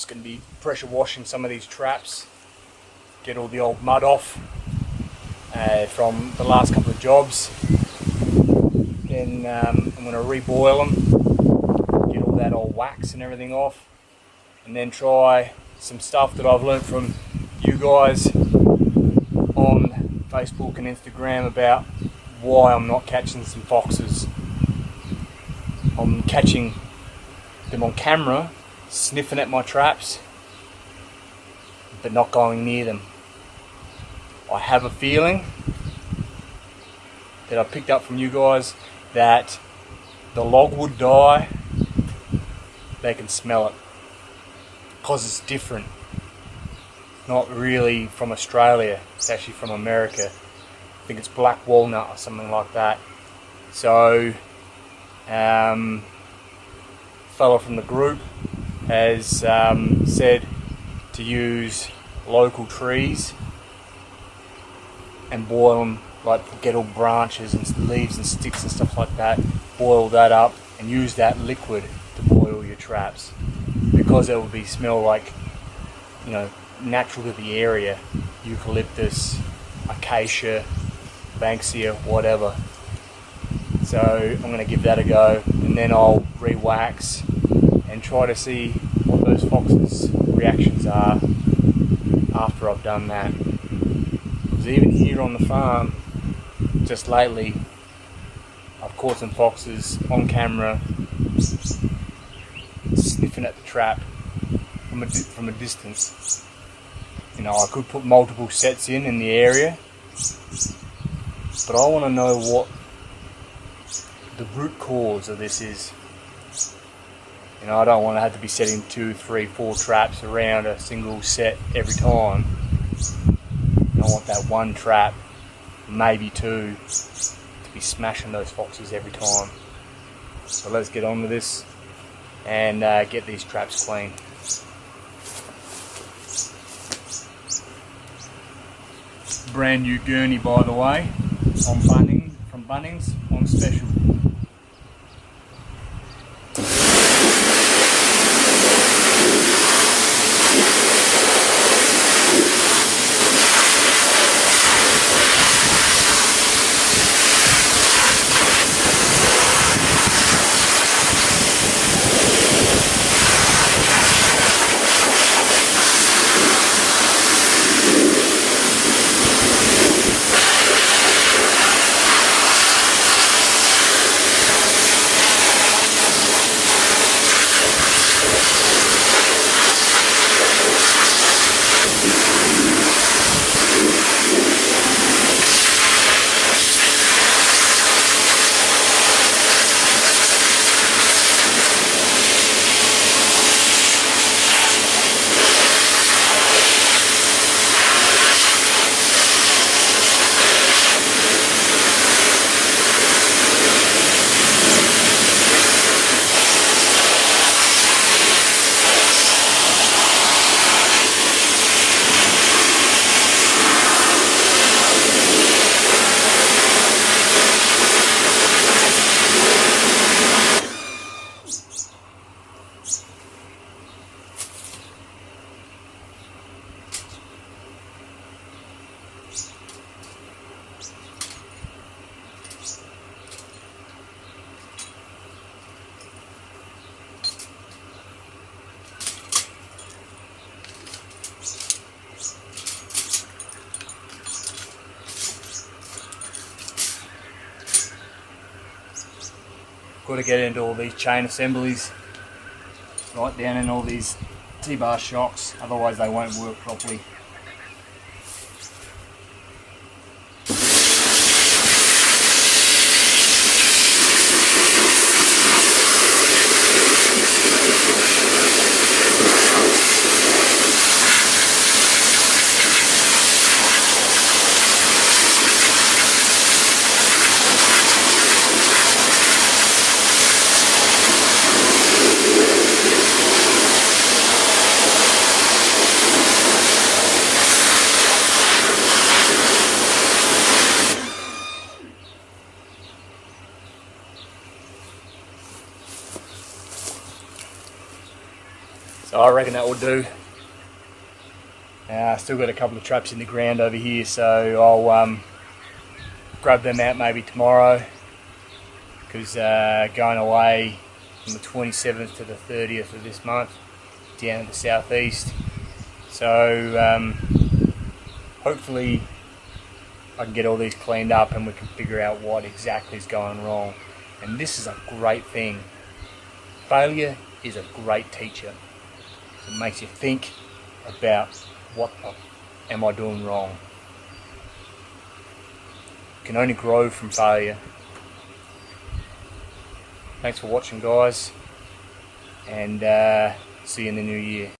Just going to be pressure washing some of these traps, get all the old mud off from the last couple of jobs. Then I'm going to reboil them, get all that old wax and everything off, and then try some stuff that I've learned from you guys on Facebook and Instagram about why I'm not catching some foxes. I'm catching them on camera, sniffing at my traps, but not going near them. I have a feeling that I picked up from you guys that the logwood dye, they can smell it because it's different. Not really from Australia, it's actually from America. I think it's black walnut or something like that. So fellow from the group has said to use local trees and boil them, like get all branches and leaves and sticks and stuff like that, boil that up and use that liquid to boil your traps, because it will be smell like, you know, natural to the area, eucalyptus, acacia, banksia, whatever. So I'm going to give that a go, and then I'll re-wax and try to see what those foxes' reactions are after I've done that. Because even here on the farm, just lately, I've caught some foxes on camera sniffing at the trap from a distance. You know, I could put multiple sets in the area, but I want to know what the root cause of this is. You know, I don't want to have to be setting 2, 3, 4 traps around a single set every time. I want that one trap, maybe 2, to be smashing those foxes every time. So let's get on with this and get these traps clean. Brand new gurney, by the way, from Bunnings on special. Got to get into all these chain assemblies, right down in all these T-bar shocks, otherwise they won't work properly. I reckon that will do. Still got a couple of traps in the ground over here, so I'll grab them out maybe tomorrow, because going away from the 27th to the 30th of this month down to the southeast. So hopefully I can get all these cleaned up and we can figure out what exactly is going wrong. And this is a great thing. Failure is a great teacher. It makes you think about what am I doing wrong. You can only grow from failure. Thanks for watching, guys, and see you in the new year.